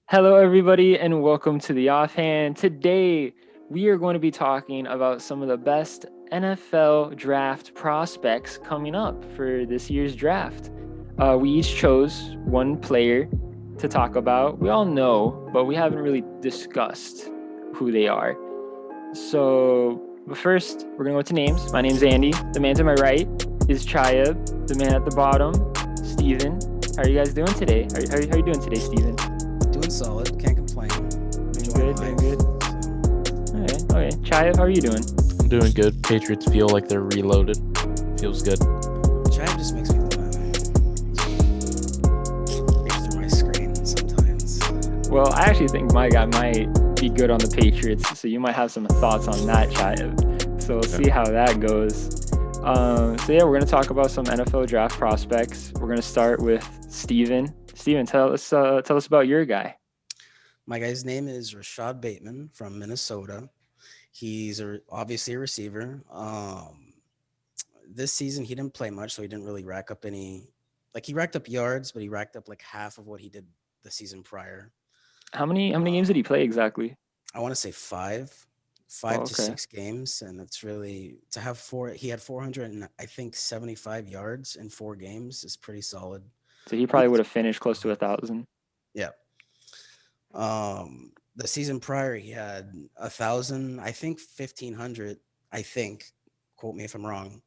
Hello, everybody, and welcome to the Offhand. Today, we are going to be talking about some of the best NFL draft prospects coming up for this year's draft. We each chose one player to talk about. We all know, but we haven't really discussed who they are. But first, we're going to go to names. My name's Andy. The man to my right is Chaya. The man at the bottom, Steven. How are you guys doing today? How are you doing today, Steven? Doing solid. Can't complain. Doing Enjoying good, doing life. good. All right, okay. Chaya, how are you doing? I'm doing good. Patriots feel like they're reloaded. Feels good. Chad just makes me want to reach through my screen sometimes. Well, I actually think my guy might be good on the Patriots, so you might have some thoughts on that, Chaya. So we'll see how that goes. We're gonna talk about some NFL draft prospects. We're gonna start with Steven. Steven, tell us about your guy. My guy's name is Rashad Bateman from Minnesota. He's obviously a receiver. This season he didn't play much, so he didn't really rack up any. Like he racked up yards, but he racked up like half of what he did the season prior. How many games did he Um, play exactly? I want to say five Oh, to okay. six games, and it's really to have four. He had 400 and I think 75 yards in 4 games is pretty solid. So he I think probably would that's have finished close to 1,000. yeah. The season prior he had 1,000, I think 1,500. I think, quote me if I'm wrong,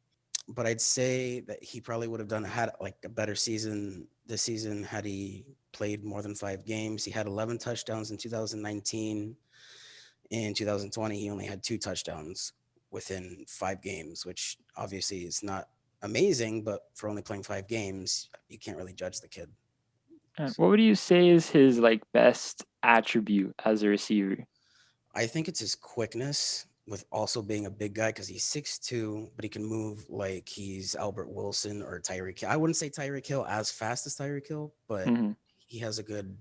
but I'd say that he probably would have done had like a better season this season had he played more than 5 games. He had 11 touchdowns in 2019. In 2020, he only had 2 touchdowns within 5 games, which obviously is not amazing, but for only playing 5 games, you can't really judge the kid. So What would you say is his like best attribute as a receiver? I think it's his quickness with also being a big guy because he's 6'2", but he can move like he's Albert Wilson or Tyreek Hill. I wouldn't say Tyreek Hill as fast as Tyreek Hill, but Hmm. he has a good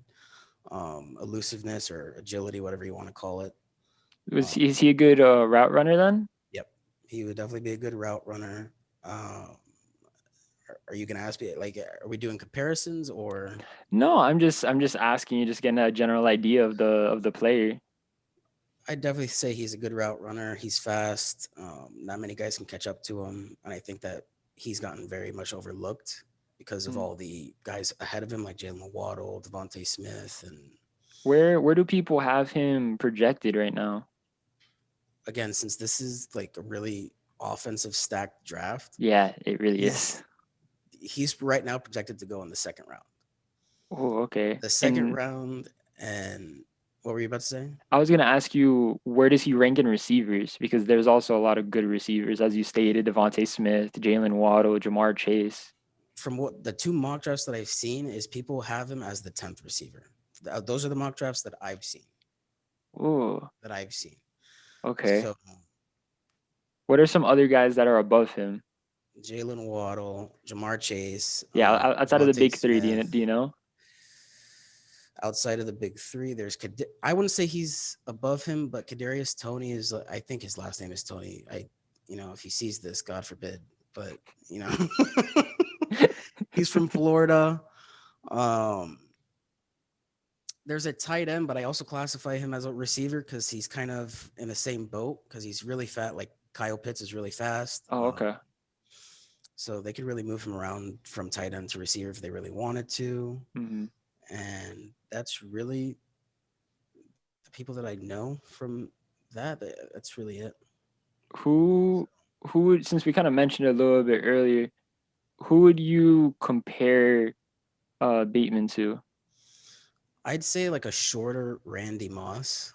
elusiveness or agility, whatever you want to call it. Is he a good route runner then? Yep, he would definitely be a good route runner. Um, are you gonna ask me like, are we doing comparisons or? No, I'm just asking you, just getting a general idea of the player. I'd definitely say he's a good route runner. He's fast. Not many guys can catch up to him, and I think that he's gotten very much overlooked because of Mm. all the guys ahead of him, like Jalen Waddle, Devontae Smith, and Where do people have him projected right now? again, since this is like a really offensive stacked draft, Yeah, it really he's is. he's right now projected to go in the second round. Oh, okay. The second And round, and what were you about to say? I was gonna ask you, where does he rank in receivers? Because there's also a lot of good receivers, as you stated, Devontae Smith, Jalen Waddle, Jamar Chase. From what the two mock drafts that I've seen is people have him as the 10th receiver. Those are the mock drafts that I've seen. Oh, That I've seen. okay. So What are some other guys that are above him? Jalen Waddle, Jamar Chase, Yeah, outside of the Devontae big three, do you Smith. do you know? Outside of the big three, I wouldn't say he's above him, but Kadarius Tony is. I think his last name is Tony. If he sees this, God forbid, but you know, he's from Florida. Um, there's a tight end, but I also classify him as a receiver because he's kind of in the same boat because he's really fat. Like Kyle Pitts is really fast. Oh, okay. So they could really move him around from tight end to receiver if they really wanted to. Hmm. And that's really the people that I know from that. That's really it. Who who would, since we kind of mentioned it a little bit earlier, who would you compare Bateman to? I'd say like a shorter Randy Moss.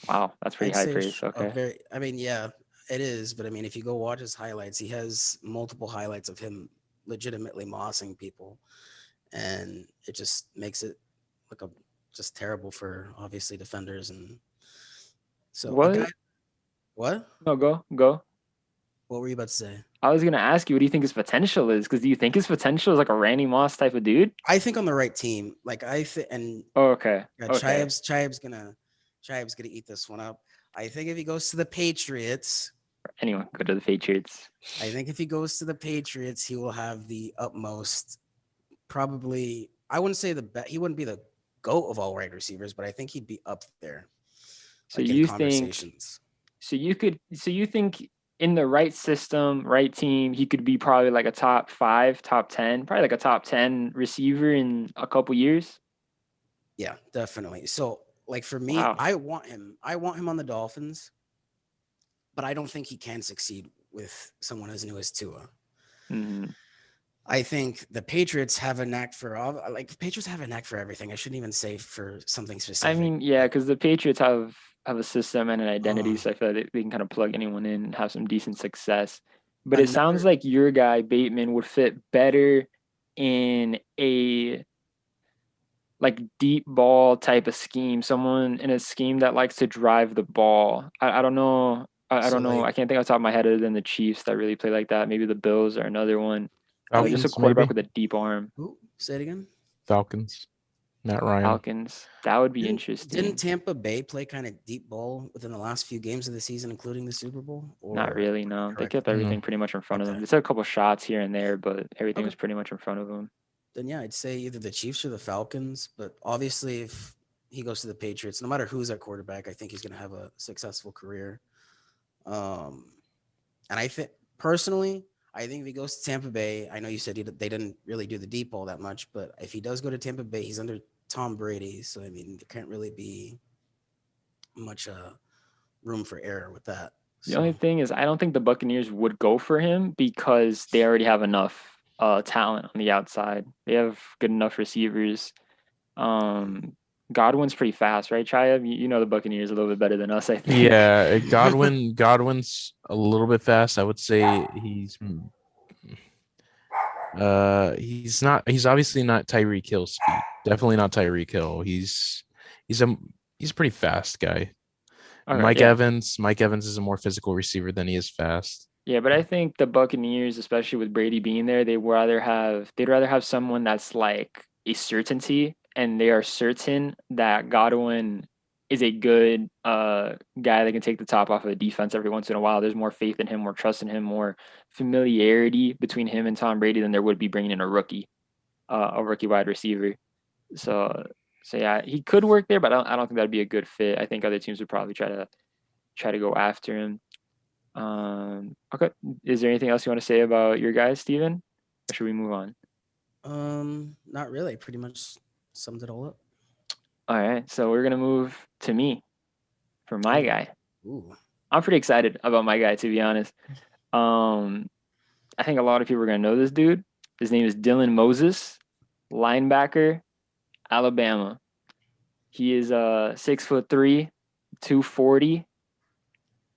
Wow, that's pretty I'd high say praise. a Okay. very, I mean, yeah, it is. But I mean, if you go watch his highlights, he has multiple highlights of him legitimately mossing people. And it just makes it look just terrible for obviously defenders. And so a guy, What? what? No, go. What were you about to say? I was gonna ask you, what do you think his potential is? Because do you think his potential is like a Randy Moss type of dude? I think on the right team. Like I think, and Oh, okay, yeah, okay. Chaib's gonna eat this one up. I think if he goes to the Patriots, Anyone go to the Patriots? I think if he goes to the Patriots, he will have the utmost. Probably, I wouldn't say the best. He wouldn't be the GOAT of all wide receivers, but I think he'd be up there, So like in you think conversations. so you think in the right system, right team, he could be probably like a top 5, top 10, probably like a top 10 receiver in a couple years? Yeah, definitely. So, like for me, Wow. I want him. I want him on the Dolphins, but I don't think he can succeed with someone as new as Tua. Mhm. I think the Patriots have a knack for all, like Patriots have a knack for everything. I shouldn't even say for something I specific, mean, yeah, but because the Patriots have a system and an identity, uh, so I feel like they can kind of plug anyone in and have some decent success. But it sounds another like your guy Bateman would fit better in a like deep ball type of scheme, someone in a scheme that likes to drive the ball. I don't know. I so don't know. like I can't think off the top of my head other than the Chiefs that really play like that. Maybe the Bills are another one. Just a Falcons, quarterback maybe. with a deep arm. who say it again? Falcons. Matt Ryan. Falcons. That would be Didn't interesting. Tampa Bay play kind of deep ball within the last few games of the season, including the Super Bowl? Not Or really, am I no. They correct? kept No. everything pretty much in front of Okay, them. They took a couple shots here and there, but everything okay. was pretty much in front of them. Then yeah, I'd say either the Chiefs or the Falcons. But obviously, if he goes to the Patriots, no matter who's at quarterback, I think he's going to have a successful career. Um, and I think personally, I think if he goes to Tampa Bay, I know you said they didn't really do the deep ball that much, but if he does go to Tampa Bay, he's under Tom Brady, so I mean, there can't really be much room for error with that. The only So thing is, I don't think the Buccaneers would go for him because they already have enough talent on the outside. They have good enough receivers. Um, Godwin's pretty fast, right, Chaya? You know the Buccaneers a little bit better than us, I think. Yeah, Godwin's a little bit fast. I would say he's obviously not Tyreek Hill speed. Definitely not Tyreek Hill. He's a he's a pretty fast guy. Okay, yeah. Mike Evans is a more physical receiver than he is fast. Yeah, but I think the Buccaneers, especially with Brady being there, they'd rather have someone that's like a certainty, and they are certain that Godwin is a good guy that can take the top off of the defense every once in a while. There's more faith in him, more trust in him, more familiarity between him and Tom Brady than there would be bringing in a rookie wide receiver. So so yeah, he could work there, but I don't think that'd be a good fit. I think other teams would probably try to go after him. Okay. Is there anything else you want to say about your guys, Steven? Or should we move on? not really. Pretty much summed it all up. All right. So we're gonna move to me for my Ooh, guy. ooh. I'm pretty excited about my guy, to be honest. Um, I think a lot of people are gonna know this dude. His name is Dylan Moses, linebacker, Alabama. He is 6'3", 240.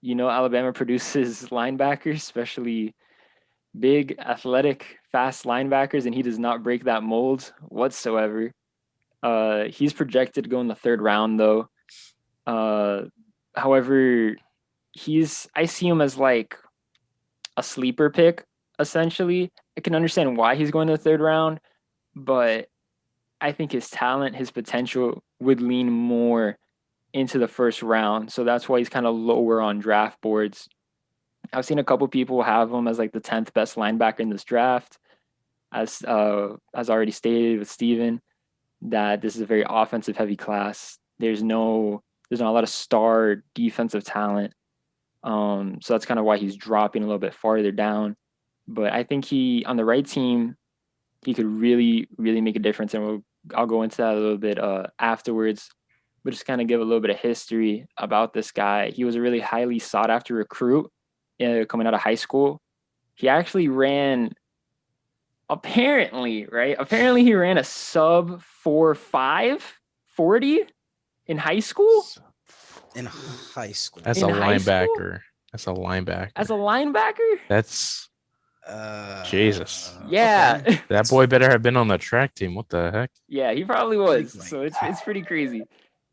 You know, Alabama produces linebackers, especially big, athletic, fast linebackers, and he does not break that mold whatsoever. He's projected to go in the third round, though. Uh, However, I see him as like a sleeper pick, essentially. I can understand why he's going to the third round, but I think his talent, his potential would lean more into the first round. So that's why he's kind of lower on draft boards. I've seen a couple people have him as like the 10th best linebacker in this draft. As already stated with Steven, that this is a very offensive heavy class. There's not a lot of star defensive talent. So that's kind of why he's dropping a little bit farther down. But I think he on the right team, he could really, really make a difference. And I'll go into that a little bit afterwards. But just kind of give a little bit of history about this guy. He was a really highly sought after recruit coming out of high school. He actually ran apparently, right? Apparently he ran a sub 4.5 40 in high school. In high school. As a In high school linebacker. As a linebacker. as a linebacker. That's Jesus. Yeah. Okay. That boy better have been on the track team. What the heck? Yeah, he probably Pretty was. quick. So it's pretty crazy.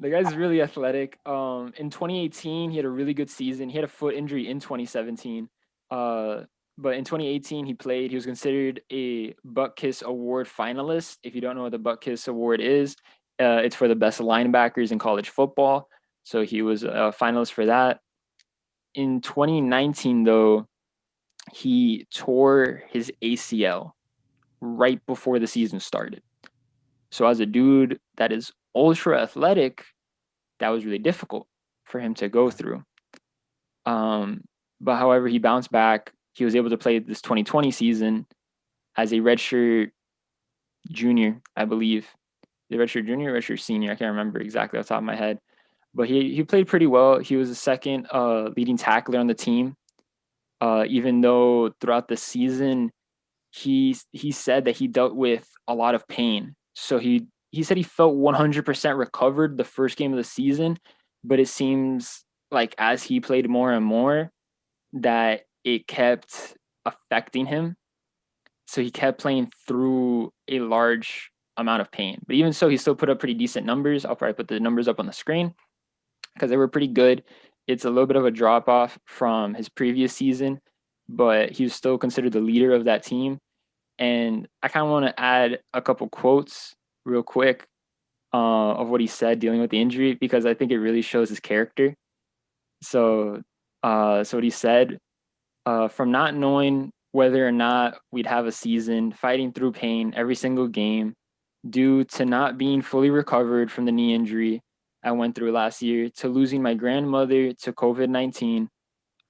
The guy's really athletic. In 2018, he had a really good season. He had a foot injury in 2017. Uh, but in 2018, he played. He was considered a Buck Kiss Award finalist. If you don't know what the Buck Kiss Award is, it's for the best linebackers in college football. So he was a finalist for that. In 2019, though, he tore his ACL right before the season started. So as a dude that is ultra athletic, that was really difficult for him to go through. But however, he bounced back. He was able to play this 2020 season as a redshirt junior, I believe. The redshirt junior, redshirt senior. I can't remember exactly off the top of my head. But he played pretty well. He was the second leading tackler on the team. Even though throughout the season, he said that he dealt with a lot of pain. So he said he felt 100% recovered the first game of the season, but it seems like as he played more and more, that it kept affecting him. So he kept playing through a large amount of pain. But even so, he still put up pretty decent numbers. I'll probably put the numbers up on the screen because they were pretty good. It's a little bit of a drop off from his previous season, but he was still considered the leader of that team. And I kind of want to add a couple quotes real quick of what he said dealing with the injury because I think it really shows his character. So what he said, from not knowing whether or not we'd have a season, fighting through pain every single game, due to not being fully recovered from the knee injury I went through last year, to losing my grandmother to COVID-19.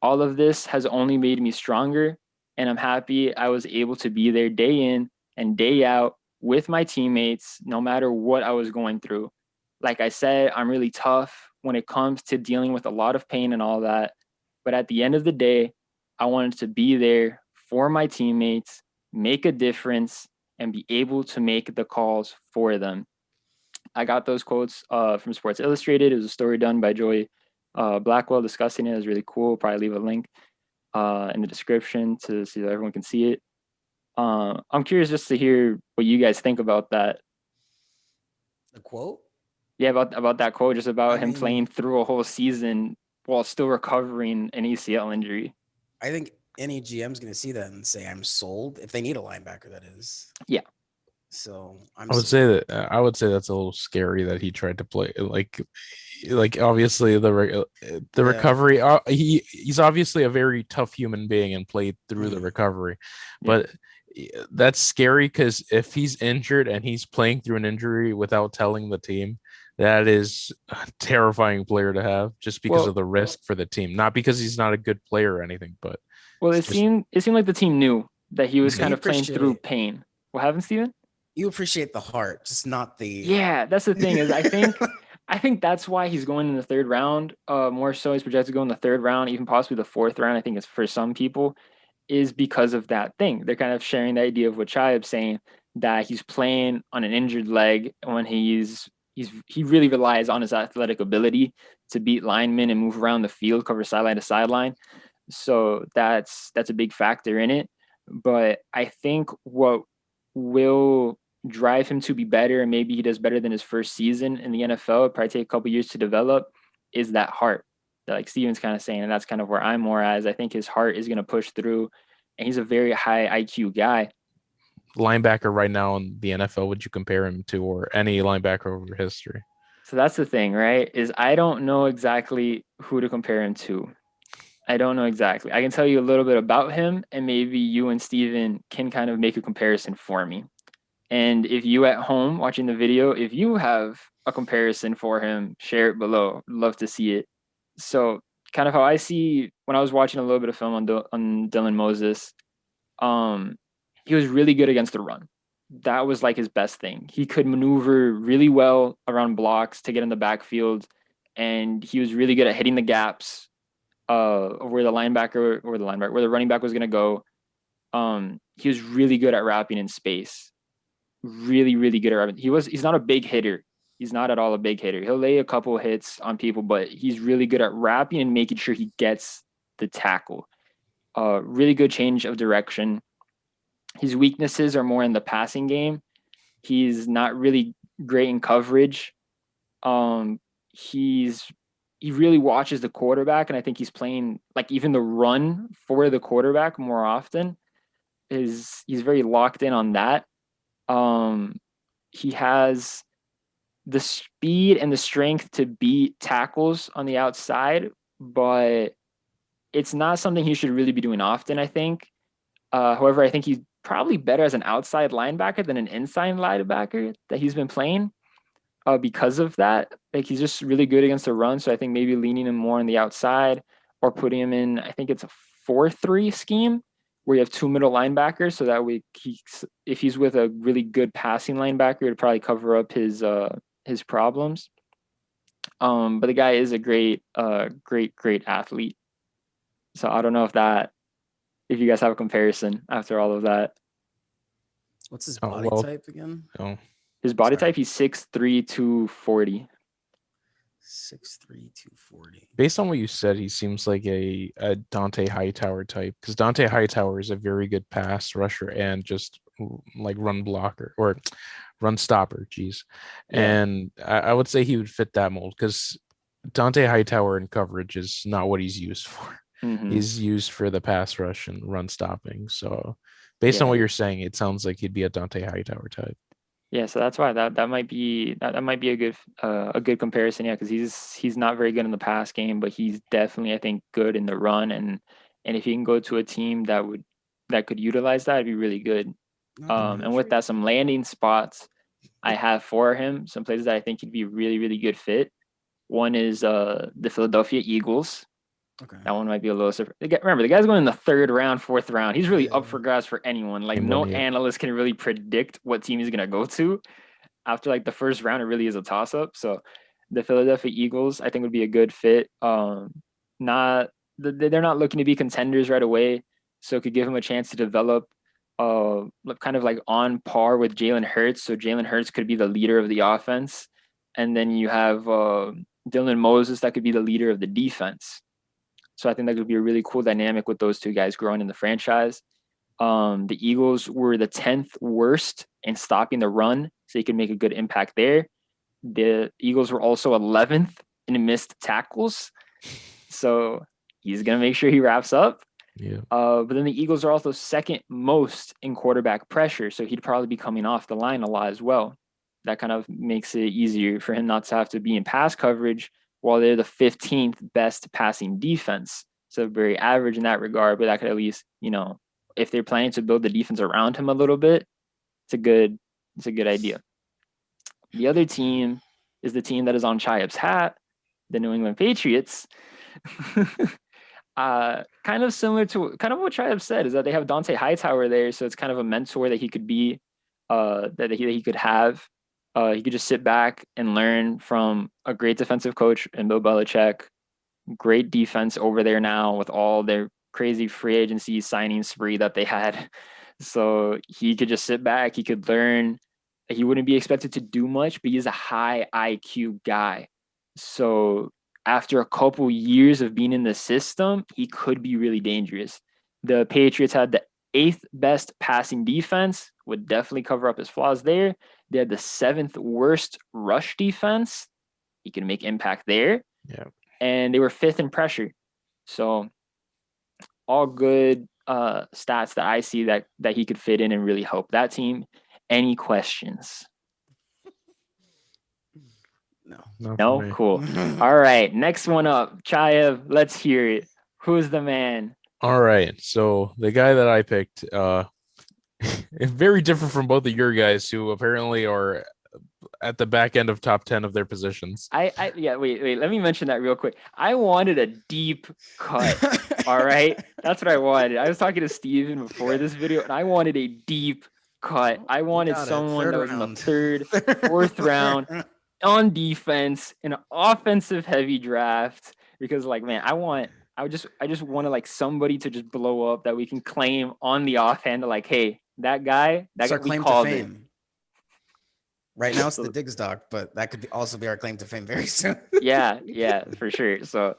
All of this has only made me stronger, and I'm happy I was able to be there day in and day out with my teammates, no matter what I was going through. Like I said, I'm really tough when it comes to dealing with a lot of pain and all that. But at the end of the day, I wanted to be there for my teammates, make a difference, and be able to make the calls for them. I got those quotes from Sports Illustrated. It was a story done by Joy Blackwell discussing it. It was really cool. Probably leave a link in the description to so that everyone can see it. I'm curious just to hear what you guys think about that. The quote? Yeah, about that quote, just about him playing mean, through a whole season while still recovering an ACL injury. I think any GM's going to see that and say, I'm sold. If they need a linebacker, that is. Yeah. So I would say that I would say that's a little scary that he tried to play like obviously the recovery. He's obviously a very tough human being and played through the recovery, but that's scary because if he's injured and he's playing through an injury without telling the team, that is a terrifying player to have just because of the risk for the team, not because he's not a good player or anything, but it seemed like the team knew that he was So kind of playing through pain. What happened, Steven? You appreciate the heart, just not the. Yeah, that's the thing is I think that's why he's going in the third round. More so he's projected to go in the third round, even possibly the fourth round. I think it's for some people, is because of that thing. They're kind of sharing the idea of what Chaib's saying, that he's playing on an injured leg when he really relies on his athletic ability to beat linemen and move around the field, cover sideline to sideline. So that's a big factor in it. But I think what will drive him to be better, and maybe he does better than his first season in the NFL, it'll probably take a couple years to develop, is that heart that like Steven's kind of saying. And that's kind of where I'm more as I think his heart is going to push through, and he's a very high IQ guy. Linebacker right now in the NFL, would you compare him to, or any linebacker over history? So that's the thing, right? Is I don't know exactly who to compare him to. I don't know exactly. I can tell you a little bit about him, and maybe you and Steven can kind of make a comparison for me. And if you at home watching the video, if you have a comparison for him, share it below. Love to see it. So kind of how I see when I was watching a little bit of film on Dylan Moses, he was really good against the run. That was like his best thing. He could maneuver really well around blocks to get in the backfield, and he was really good at hitting the gaps where the running back was going to go. He was really good at wrapping in space. Really, really good at wrapping. He's not a big hitter. He's not at all a big hitter. He'll lay a couple hits on people, but he's really good at wrapping and making sure he gets the tackle. Really good change of direction. His weaknesses are more in the passing game. He's not really great in coverage. He really watches the quarterback, and I think he's playing like even the run for the quarterback more often. He's very locked in on that. He has the speed and the strength to beat tackles on the outside, but it's not something he should really be doing often, I think. However, I think he's probably better as an outside linebacker than an inside linebacker that he's been playing. because of that. Like he's just really good against the run. So I think maybe leaning him more on the outside or putting him in, I think it's a 4-3 scheme where you have two middle linebackers. So that way if he's with a really good passing linebacker, it'd probably cover up his problems. But the guy is a great athlete. So I don't know if you guys have a comparison after all of that. What's his body type again? Oh. His body type, he's 6'3", 240. 6'3", 240. Based on what you said, he seems like a Dante Hightower type, because Dante Hightower is a very good pass rusher and just like run blocker or run stopper. Geez. Yeah. And I would say he would fit that mold because Dante Hightower in coverage is not what he's used for. Mm-hmm. He's used for the pass rush and run stopping. So based on what you're saying, it sounds like he'd be a Dante Hightower type. Yeah, so that's why that might be a good comparison. Yeah, because he's not very good in the pass game, but he's definitely, I think, good in the run. And if he can go to a team that could utilize that, it'd be really good. And with that, some landing spots I have for him, some places that I think he'd be really, really good fit. One is the Philadelphia Eagles. Okay. That one might be a little surprise. Remember, the guy's going in the 3rd round, 4th round. He's really up for grabs for anyone. Like no analyst can really predict what team he's gonna go to. After like the 1st round, it really is a toss up. So the Philadelphia Eagles, I think, would be a good fit. They're not looking to be contenders right away, so it could give him a chance to develop, kind of like on par with Jalen Hurts. So Jalen Hurts could be the leader of the offense, and then you have Dylan Moses that could be the leader of the defense. So I think that could be a really cool dynamic with those two guys growing in the franchise. The Eagles were the 10th worst in stopping the run, so he could make a good impact there. The Eagles were also 11th in missed tackles, so he's going to make sure he wraps up. Yeah. But then the Eagles are also 2nd most in quarterback pressure, so he'd probably be coming off the line a lot as well. That kind of makes it easier for him not to have to be in pass coverage, while they're the 15th best passing defense. So very average in that regard, but that could at least, if they're planning to build the defense around him a little bit, it's a good idea. The other team is the team that is on Chaib's hat, the New England Patriots. Kind of similar to what Chaib said, is that they have Dante Hightower there, so it's kind of a mentor that he could be, that he could have. He could just sit back and learn from a great defensive coach and Bill Belichick. Great defense over there now with all their crazy free agency signing spree that they had. So he could just sit back. He could learn. He wouldn't be expected to do much, but he's a high IQ guy. So after a couple years of being in the system, he could be really dangerous. The Patriots had the 8th best passing defense, would definitely cover up his flaws there. They had the 7th worst rush defense. He can make impact there. Yeah. And they were 5th in pressure. So all good stats that I see that he could fit in and really help that team. Any questions? No? Cool. All right. Next one up. Chayev, let's hear it. Who's the man? All right. So the guy that I picked, very different from both of your guys who apparently are at the back end of top 10 of their positions. Wait. Let me mention that real quick. I wanted a deep cut. All right. That's what I wanted. I was talking to Steven before this video, and I wanted a deep cut. I wanted someone that was in the 3rd, 4th round on defense in an offensive heavy draft, because like, man, I just want to like somebody to just blow up that we can claim on the offhand, like, hey, that guy, we claim called to fame. it. Right now it's the Diggs doc, but that could also be our claim to fame very soon. yeah, for sure. So,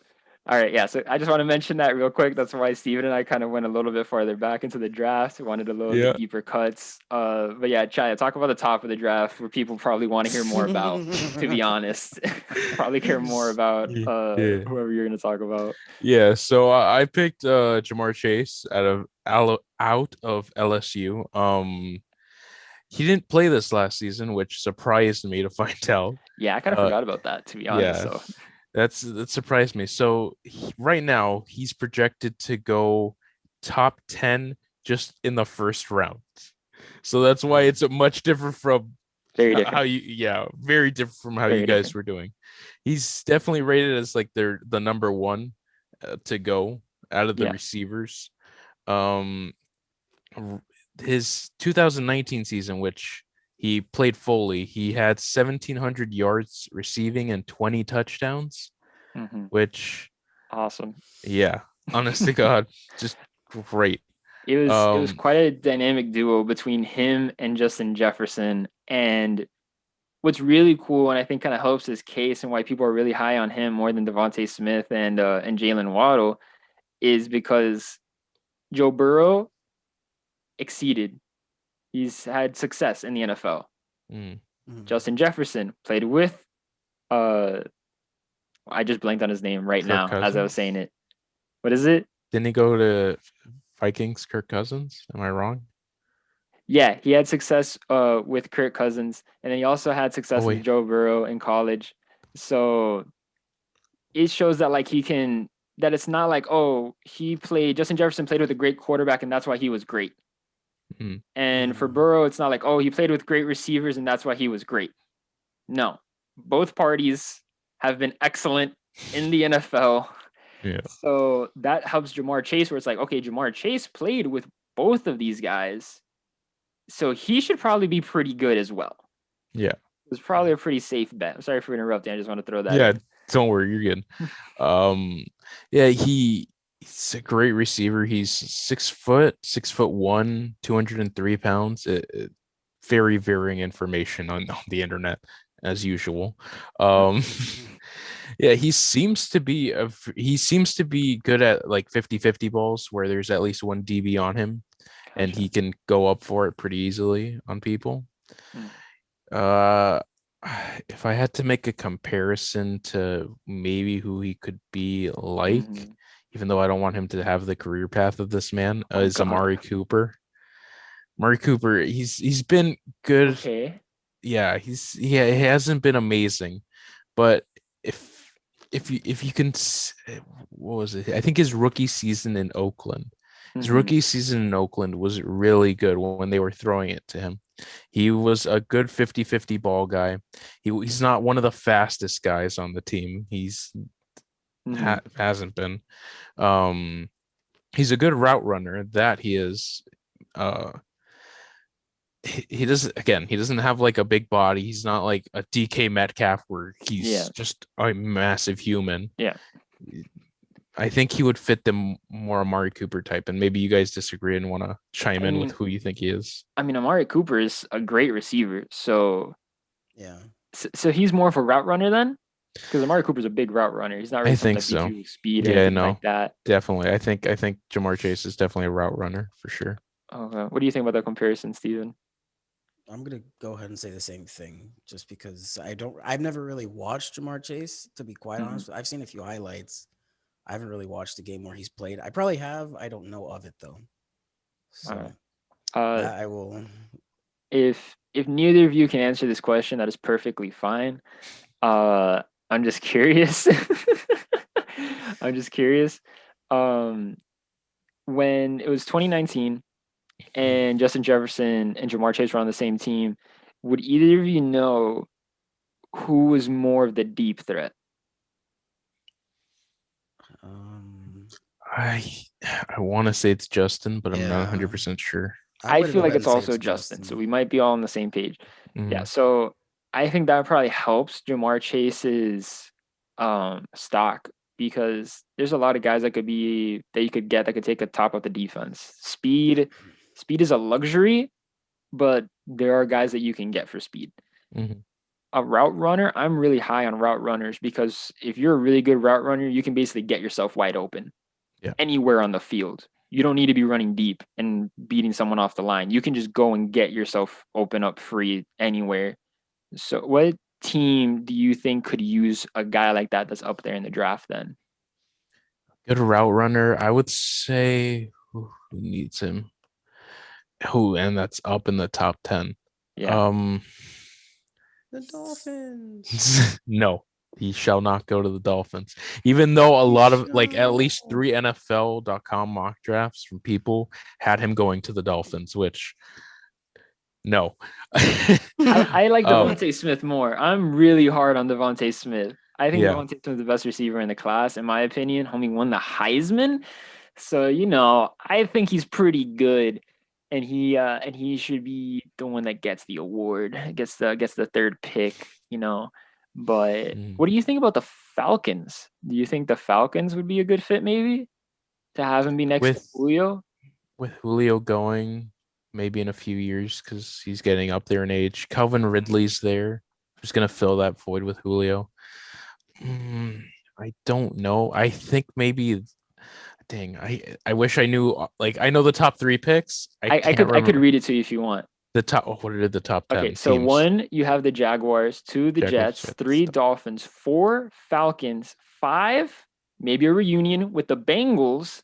all right, yeah. So I just want to mention that real quick. That's why Steven and I kind of went a little bit farther back into the draft. We wanted a little bit deeper cuts. But yeah, Chaya, talk about the top of the draft where people probably want to hear more about, to be honest. Probably care more about whoever you're going to talk about. Yeah, so I picked Jamar Chase out of LSU. He didn't play this last season, which surprised me to find out. Yeah, I kind of forgot about that, to be honest. Yeah, so that surprised me. So right now he's projected to go top 10 just in the 1st round. So that's why it's much different from Very how different. very different from how you Very guys different. were doing. He's definitely rated as like the number one to go out of the Yeah. receivers. Um, his 2019 season, which he played fully, he had 1,700 yards receiving and 20 touchdowns, Hmm. which, Awesome. yeah, honest to God, just great. It was quite a dynamic duo between him and Justin Jefferson. And what's really cool, and I think kind of helps his case and why people are really high on him more than Devontae Smith and Jalen Waddle, is because Joe Burrow exceeded. He's had success in the NFL. Mm, Mhm. Justin Jefferson played with uh I just blanked on his name right Kirk now as I was Cousins. saying it. What is it? Didn't he go to Vikings? Kirk Cousins? Am I wrong? Yeah, he had success with Kirk Cousins, and then he also had Oh success with wait, Joe Burrow in college. So it shows that like he can that it's not like, oh, he played Justin Jefferson played with a great quarterback and that's why he was great. mm, And for Mhm. Burrow, it's not like, oh, he played with great receivers and that's why he was great. No. Both parties have been excellent in the NFL. yeah, So that helps Jamar Chase, where it's like, okay, Jamar Chase played with both of these guys. So he should probably be pretty good as well. yeah, It was probably a pretty safe bet. I'm sorry for interrupting. I just want to throw that yeah. in. Don't worry, you're good. Um, yeah, he's a great receiver. He's 6 foot, 6'1", 203 pounds. Very varying information on the internet as usual. Um, yeah, he seems to be good at like 50-50 balls where there's at least one DB on him and Gotcha. he can go up for it pretty easily on people. Mm. Uh, if I had to make a comparison to maybe who he could be like, Mm-hmm. even though I don't want him to have the career path of this man, Oh is God. Amari Cooper. Amari Cooper, he's been good. Okay. Yeah, he hasn't been amazing, but if if you can, what was it? I think his rookie season in Oakland, his Mm-hmm. rookie season in Oakland was really good when they were throwing it to him. He was a good 50-50 ball guy. He's not one of the fastest guys on the team. Mm-hmm. Hasn't been. Um, he's a good route runner. That he is. Uh, he doesn't he doesn't have like a big body. He's not like a DK Metcalf where he's Yeah. just a massive human. Yeah. I think he would fit the more Amari Cooper type, and maybe you guys disagree and want to chime I in with mean, who you think he is. Amari Cooper is a great receiver. Yeah. So he's more of a route runner then, because Amari Cooper's a big route runner. He's not really I someone think that beats so. you with speed or Yeah, anything like no, that. definitely. I think Jamar Chase is definitely a route runner for sure. What do you think about that comparison, Steven? I'm gonna go ahead and say the same thing, just because I've never really watched Jamar Chase, to be quite Mm-hmm. honest. I've seen a few highlights. I haven't really watched the game where he's played. I probably have. I don't know of it though. All So right. Uh, that I will. if neither of you can answer this question, that is perfectly fine. Uh, I'm just curious. I'm just curious. Um, when it was 2019 Mhm. and Justin Jefferson and Jamar Chase were on the same team, would either of you know who was more of the deep threat? Um. I I want to say it's Justin, but I'm not Yeah. 100% sure. I'm I gonna feel go like ahead it's and say also it's Justin, so Justin. we might be all on the same page. Yeah, Mm, so I think that probably helps Jamar Chase's stock because there's a lot of guys that you could get that could take a top of the defense. Speed is a luxury, but there are guys that you can get for speed. mhm. A route runner, I'm really high on route runners because if you're a really good route runner, you can basically get yourself wide open Yeah. anywhere on the field. You don't need to be running deep and beating someone off the line. You can just go and get yourself open up free anywhere. So, what team do you think could use a guy like that that's up there in the draft then? Good route runner. I would say who needs him? Who, and that's up in the top 10. Yeah. Um, The Dolphins. no, he shall not go to the Dolphins. Even though a He lot of like at shall. least 3NFL.com mock drafts from people had him going to the Dolphins, which No. I like Oh, Devontae Smith more. I'm really hard on Devontae Smith. I think yeah. Devontae Smith is the best receiver in the class, in my opinion. Homie won the Heisman. So, I think he's pretty good. And he should be the one that gets the award, gets the third pick. But Mm. what do you think about the Falcons? Do you think the Falcons would be a good fit maybe to have him be next to With Julio? with Julio going, maybe in a few years because he's getting up there in age. Calvin Ridley's there, who's gonna fill that void with Julio. I don't know. I think maybe. Dang, I wish I knew. Like I know the top 3 picks. I I can't could remember read it to you if you want. the top. Oh, what are the top Okay, 10 so teams? 1, you have the Jaguars, 2, the Jaguars, Jets, 3, Jets. Dolphins, 4, Falcons, 5, maybe a reunion with the Bengals,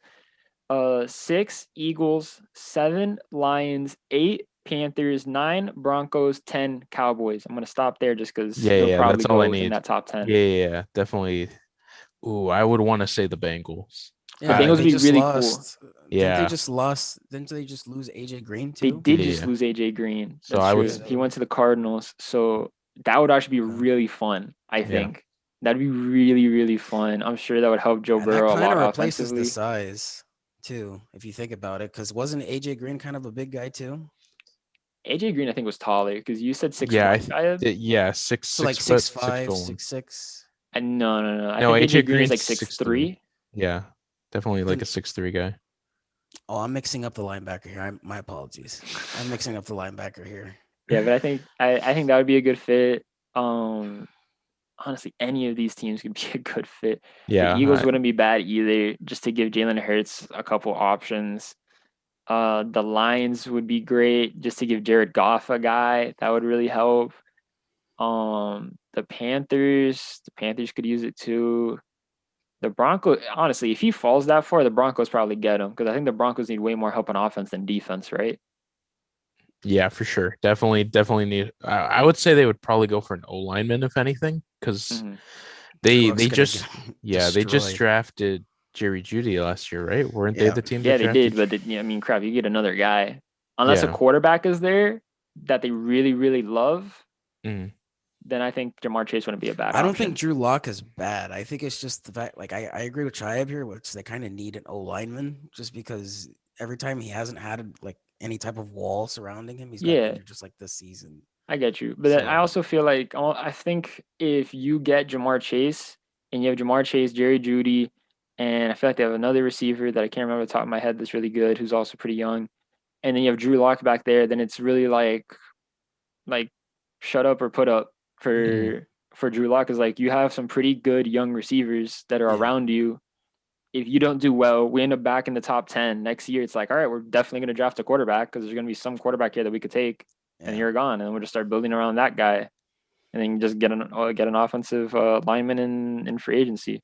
6, Eagles, 7, Lions, 8, Panthers, 9, Broncos, 10, Cowboys. I'm gonna stop there just because Yeah, he'll yeah, probably that's all I go in need. that top 10. Yeah, definitely. Ooh, I would want to say the Bengals. The Yeah, Bengals they would be just really cool. lost. Yeah, Didn't they just lose AJ Green They too? did just yeah. lose AJ Green. So That's I would. true. He went to the Cardinals, so that would actually be Yeah. really fun. I Yeah. think that'd be really, really fun. I'm sure that would help Joe And that Burrow a kind lot of replaces the offensively. size too, if you think about it. Because wasn't AJ Green kind of a big guy too? AJ Green, I think, was taller because you said Yeah, 6'1", Shayab. yeah, six So like six foot, 6'5", 6'1". 6'6". And no. I No, think AJ AJ Green is like Green's six 6'3". three. Yeah, definitely like Then a 6'3" guy. oh, I'm mixing up the linebacker here. My apologies. I'm mixing up the linebacker here. Yeah, but I think that would be a good fit. Um, Honestly, any of these teams could be a good fit. The Yeah, Eagles wouldn't be bad either, just to give Jalen Hurts a couple options. The Lions would be great just to give Jared Goff a guy that would really help. The Panthers could use it too. The Broncos, honestly, if he falls that far, the Broncos probably get him because I think the Broncos need way more help on offense than defense, right? yeah, for sure. Definitely need. I would say they would probably go for an O lineman if anything, because Mm-hmm. Drew they Luck's they gonna get just they just destroyed. drafted Jerry Judy last year, right? Weren't they Yeah. the team that Yeah, they did, drafted? but I mean, crap, you get another guy. Unless a Yeah. quarterback is there that they really, really love, Mm. then I think Jamar Chase wouldn't be a bad I don't option. think Drew Lock is bad. I think it's just the fact, like, I agree with Chiab here, which they kind of need an O lineman just because every time he hasn't had like any type of wall surrounding him, he's gotten Yeah, injured just like this season. I get you. But then I So also feel like I think if you get Jamar Chase and you have Jamar Chase, Jerry Judy, and I feel like they have another receiver that I can't remember off the top of my head that's really good, who's also pretty young, and then you have Drew Lock back there, then it's really like shut up or put up Mm. for Drew Lock is like you have some pretty good young receivers that are yeah, around you. If you don't do well, we end up back in the top 10 next year. It's like, all right, we're definitely going to draft a quarterback because there's going to be some quarterback here that we could take, and yeah. you're gone, and we'll just start building around that guy, and then just get an offensive lineman in free agency.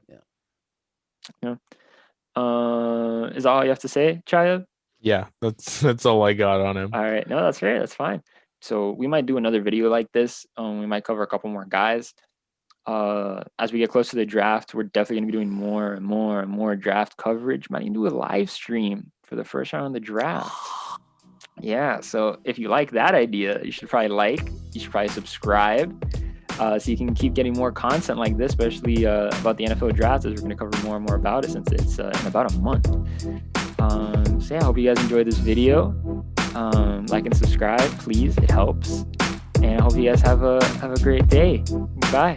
Yeah. You is that all you have to say, Chaya? Yeah, that's all I got on him. All right, no, that's fair. That's fine. So we might do another video like this. We might cover a couple more guys. As we get close to the draft, we're definitely going to be doing more and more and more draft coverage. Might even do a live stream for the first round of the draft. Yeah, so if you like that idea, you should probably subscribe, so you can keep getting more content like this, especially about the NFL draft, as we're going to cover more and more about it since it's in about a month. So yeah, I hope you guys enjoyed this video. Like and subscribe, please. It helps. And I hope you guys have a great day. Bye.